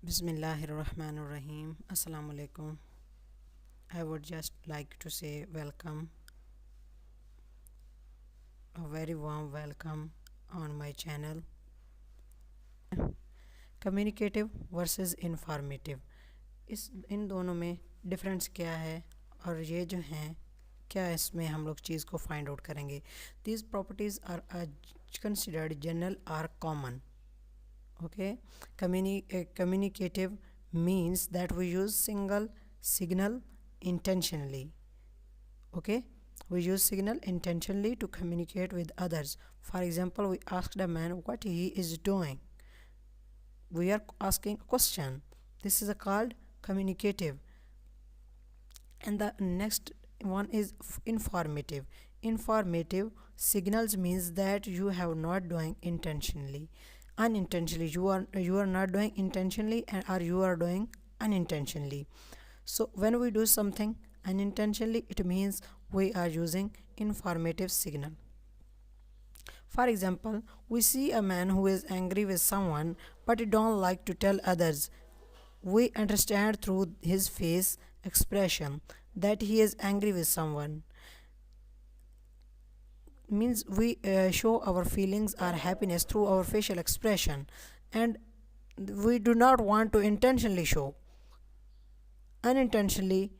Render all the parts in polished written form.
Bismillahirrahmanirrahim. Assalamu alaikum. I would just like to say welcome, a very warm welcome on my channel. Communicative versus informative. इन दोनों में difference क्या है और ये जो हैं क्या इसमें हम लोग चीज़ को फाइंड आउट करेंगे. These properties are considered general or common. Okay, communicative means that we use single signal intentionally. Okay, we use signal intentionally to communicate with others. For example, we asked a man what he is doing. We are asking a question. This is called communicative. And the next one is informative. Informative signals means that you have not doing intentionally. Unintentionally, you are not doing intentionally, or you are doing unintentionally. So when we do something unintentionally, it means we are using informative signal. For example, we see a man who is angry with someone but he don't like to tell others. We understand through his face expression that he is angry with someone. Means we show our feelings or happiness through our facial expression, and we do not want to intentionally show. Unintentionally,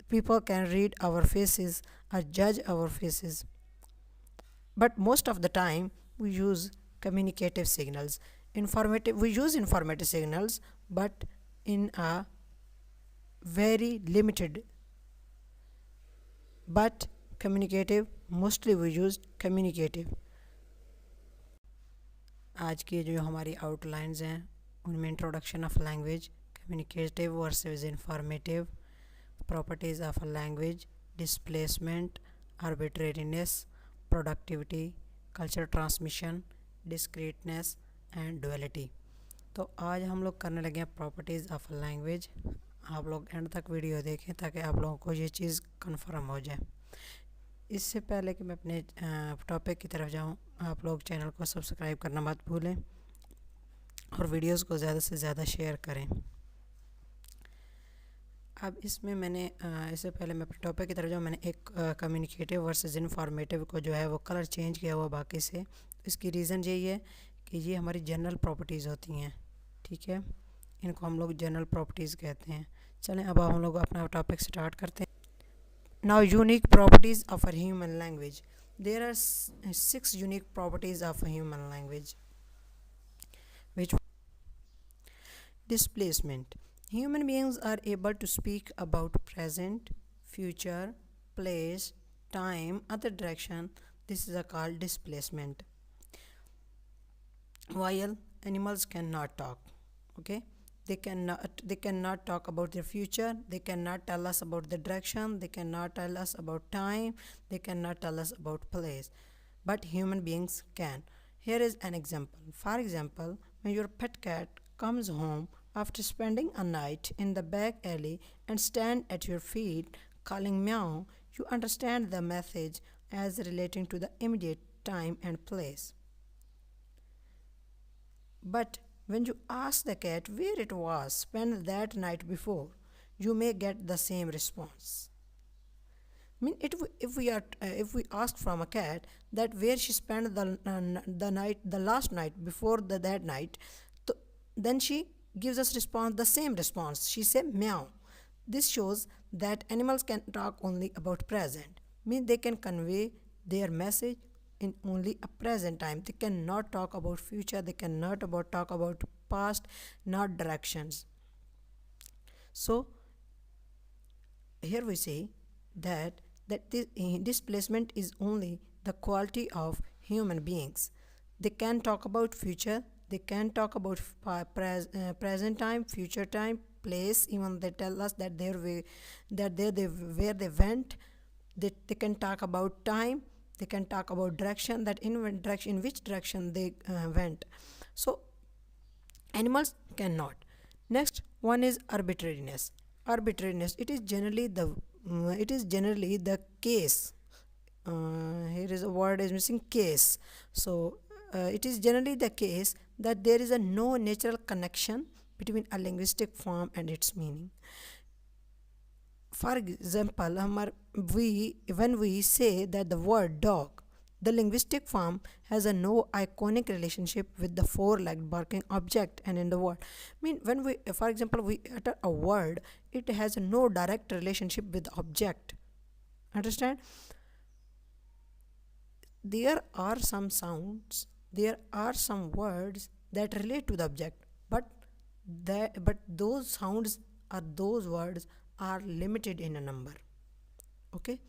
people can read our faces or judge our faces, but most of the time we use communicative signals. We use informative signals, but in a very limited. But communicative, mostly we use communicative. आज की जो हमारी outlines हैं उनमें introduction of language, communicative versus informative, properties of a language, displacement, arbitrariness, productivity, culture transmission, discreteness and duality. तो आज हम लोग करने लगे हैं प्रॉपर्टीज़ ऑफ अ लैंग्वेज. आप लोग एंड तक वीडियो देखें ताकि आप लोगों को ये चीज़ कन्फर्म हो जाए. इससे पहले कि मैं अपने टॉपिक की तरफ जाऊं, आप लोग चैनल को सब्सक्राइब करना मत भूलें और वीडियोस को ज़्यादा से ज़्यादा शेयर करें. अब इसमें मैंने इससे पहले मैं अपने टॉपिक की तरफ जाऊं, मैंने एक कम्युनिकेटिव वर्सेस इन्फॉर्मेटिव को जो है वो कलर चेंज किया हुआ बाकी से. इसकी रीज़न यही है कि ये हमारी जनरल प्रॉपर्टीज़ होती हैं. ठीक है, इनको हम लोग जनरल प्रॉपर्टीज़ कहते हैं. चलें अब हम लोग अपना टॉपिक स्टार्ट करते हैं. Now, unique properties of a human language. There are 6 unique properties of a human language. Which displacement. Human beings are able to speak about present, future, place, time, other direction. This is called displacement. While animals cannot talk. Okay. They cannot talk about their future, they cannot tell us about the direction, they cannot tell us about time, they cannot tell us about place, but human beings can. Here is an example. For example, when your pet cat comes home after spending a night in the back alley and stand at your feet calling meow, you understand the message as relating to the immediate time and place. But when you ask the cat where it was spent that night before, you may get the same response. I mean, if we ask from a cat that where she spent the last night before that night, then she gives us the same response. She say meow. This shows that animals can talk only about present. Means they can convey their message in only a present time. They cannot talk about future, they cannot talk about past, not directions. So here we say that this displacement is only the quality of human beings. They can talk about future, they can talk about present time, future time, place. Even they tell us that where they went. They can talk about time, they can talk about direction, that in which direction they went. So animals cannot. Next one is arbitrariness. Arbitrariness, it is generally the case. Here is a word is missing, case. So it is generally the case that there is no natural connection between a linguistic form and its meaning. For example, when we say that the word dog, the linguistic form has a no iconic relationship with the four-legged barking object and in the word. When we, for example, we utter a word, it has no direct relationship with the object. Understand? There are some sounds, there are some words that relate to the object, but those sounds or those words are limited in a number. Okay,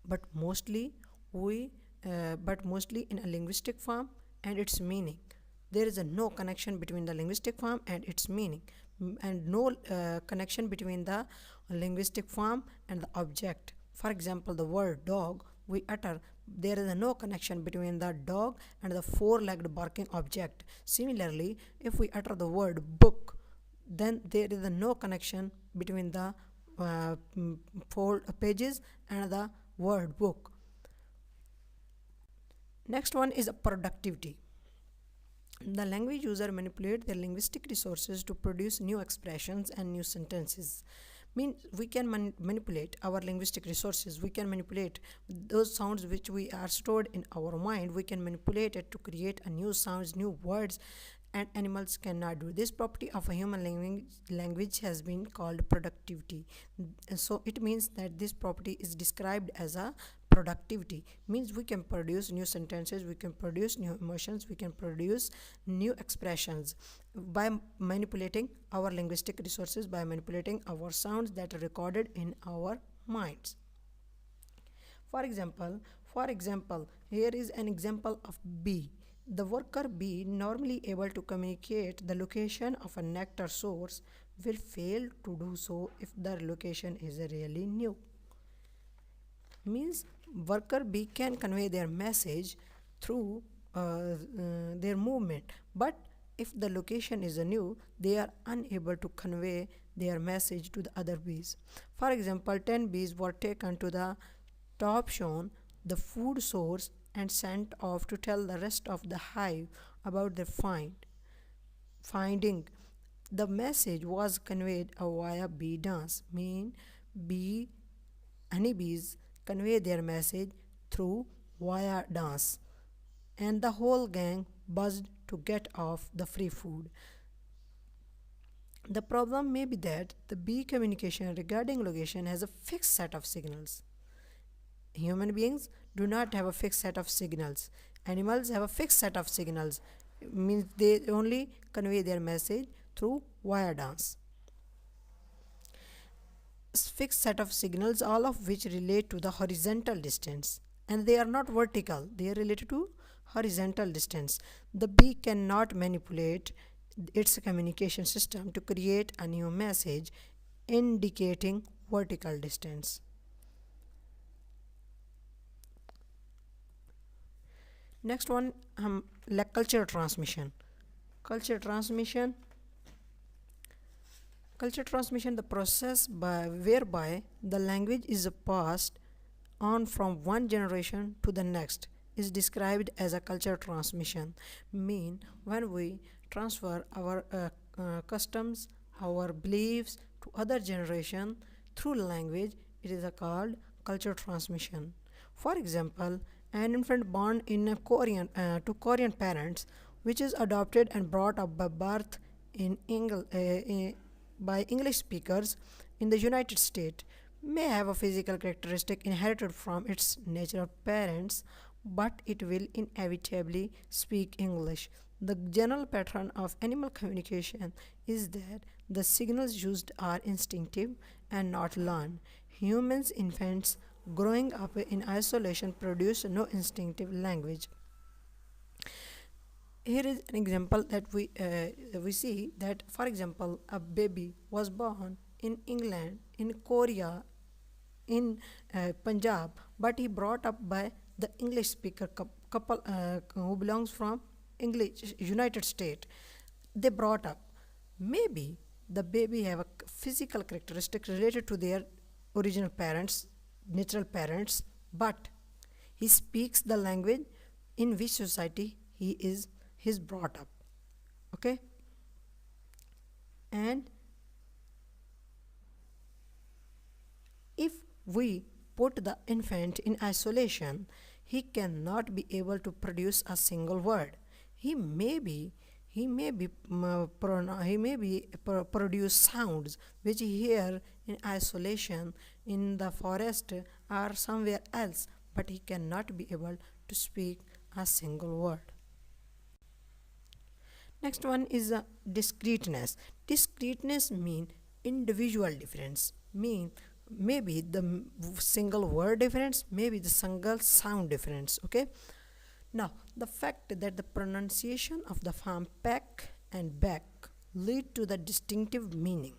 but mostly we but mostly in a linguistic form and its meaning, there is a no connection between the linguistic form and its meaning, and no connection between the linguistic form and the object. For example, the word dog we utter, there is a no connection between the dog and the four-legged barking object. Similarly, if we utter the word book, then there is a no connection between the four pages and the word book. Next one is productivity. The language user manipulates their linguistic resources to produce new expressions and new sentences. We can manipulate our linguistic resources. We can manipulate those sounds which we are stored in our mind. We can manipulate it to create a new sounds, new words, and animals cannot do. This property of a human language has been called productivity. So it means that this property is described as a productivity. Means we can produce new sentences, we can produce new emotions, we can produce new expressions by manipulating our linguistic resources, by manipulating our sounds that are recorded in our minds. For example, here is an example of bee. The worker bee, normally able to communicate the location of a nectar source, will fail to do so if the location is really new. Means worker bee can convey their message through their movement, but if the location is new, they are unable to convey their message to the other bees. For example, 10 bees were taken to the top shown, the food source, and sent off to tell the rest of the hive about their finding. The message was conveyed via bee dance. Honeybees convey their message through via dance, and the whole gang buzzed to get off the free food. The problem may be that the bee communication regarding location has a fixed set of signals. Human beings do not have a fixed set of signals. Animals have a fixed set of signals. Means they only convey their message through via dance. Fixed set of signals, all of which relate to the horizontal distance, and they are not vertical, they are related to horizontal distance. The bee cannot manipulate its communication system to create a new message indicating vertical distance. Next one, like culture transmission. Culture transmission, the process whereby the language is passed on from one generation to the next, is described as a culture transmission. When we transfer our customs, our beliefs to other generation through language, it is called culture transmission. For example, an infant born in a to Korean parents, which is adopted and brought up by birth by English speakers in the United States, may have a physical characteristic inherited from its natural parents, but it will inevitably speak English. The general pattern of animal communication is that the signals used are instinctive and not learned. Humans, infants growing up in isolation, produce no instinctive language. Here is an example that we see that, for example, a baby was born in England, in Korea, in Punjab, but he brought up by the English speaker couple who belongs from United States. They brought up. Maybe the baby have a physical characteristic related to their original parents, natural parents, but he speaks the language in which society he is brought up. Okay. And if we put the infant in isolation, he cannot be able to produce a single word. He may be produce sounds which he hear in isolation in the forest or somewhere else, but he cannot be able to speak a single word. Next one is discreteness. Discreteness mean individual difference. Mean maybe the single word difference, maybe the single sound difference. Okay. Now the fact that the pronunciation of the form pack and back lead to the distinctive meaning.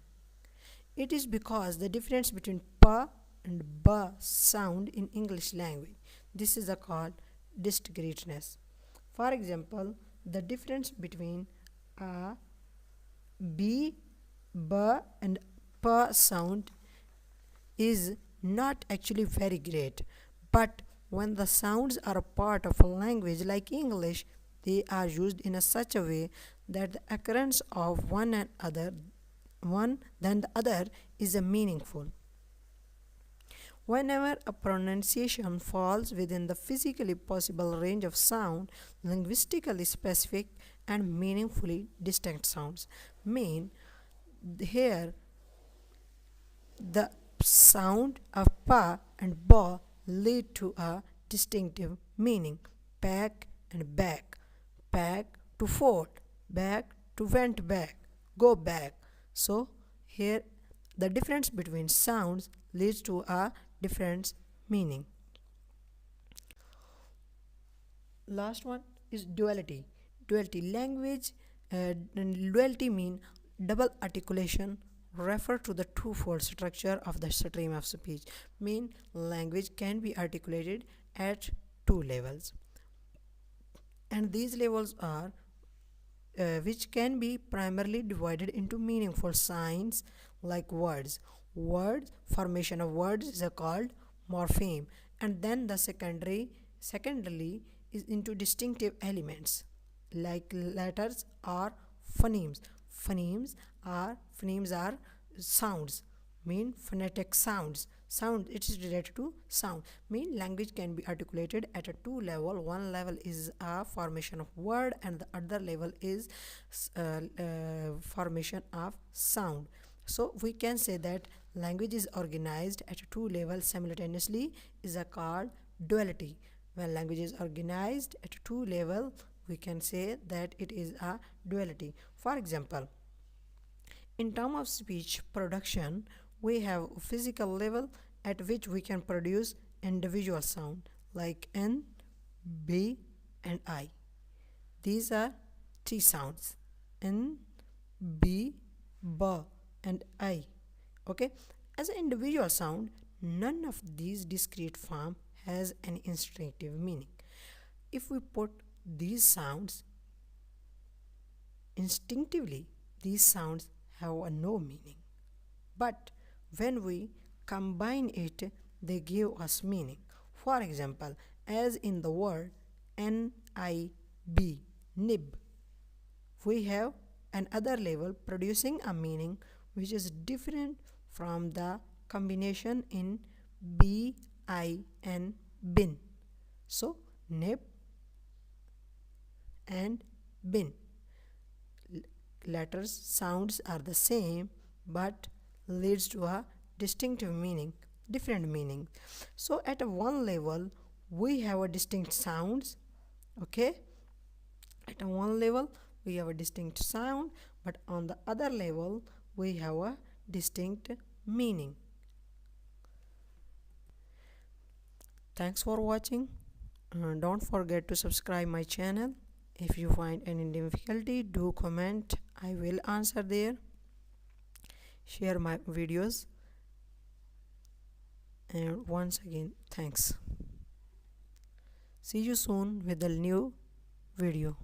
It is because the difference between pa and ba sound in English language. This is called discreteness. For example, the difference between a, b, ba and pa sound is not actually very great, but when the sounds are a part of a language like English, they are used in such a way that the occurrence of one than the other is meaningful. Whenever a pronunciation falls within the physically possible range of sound, linguistically specific and meaningfully distinct sounds mean here the sound of pa and ba lead to a distinctive meaning. Pack and back. Pack to fought. Back to went back. Go back. So here the difference between sounds leads to a different meaning. Last one is duality. Duality mean double articulation, refer to the twofold structure of the stream of speech. Mean language can be articulated at two levels, and these levels are which can be primarily divided into meaningful signs like words. Formation of words is called morpheme, and then the secondly is into distinctive elements like letters or phonemes. Phonemes are sounds, mean phonetic sounds. Sound, it is related to sound. Mean language can be articulated at a two level. One level is a formation of word, and the other level is formation of sound. So we can say that language is organized at two levels simultaneously is called duality. When language is organized at two level, we can say that it is a duality. For example, in terms of speech production, we have a physical level at which we can produce individual sound like N, B and I. These are three sounds: N, B, B and I. Okay, as an individual sound, none of these discrete form has an instinctive meaning. If we put these sounds instinctively, these sounds have no meaning, but when we combine it, they give us meaning. For example, as in the word NIB, nib, we have another level producing a meaning which is different from the combination in BIN, bin. So nib and bin, letters sounds are the same but leads to a distinctive meaning, different meaning. So at one level we have a distinct sounds. Okay, at one level we have a distinct sound, but on the other level we have a distinct meaning. Thanks for watching. Don't forget to subscribe my channel. If you find any difficulty, do comment. I will answer there. Share my videos. And once again, thanks. See you soon with a new video.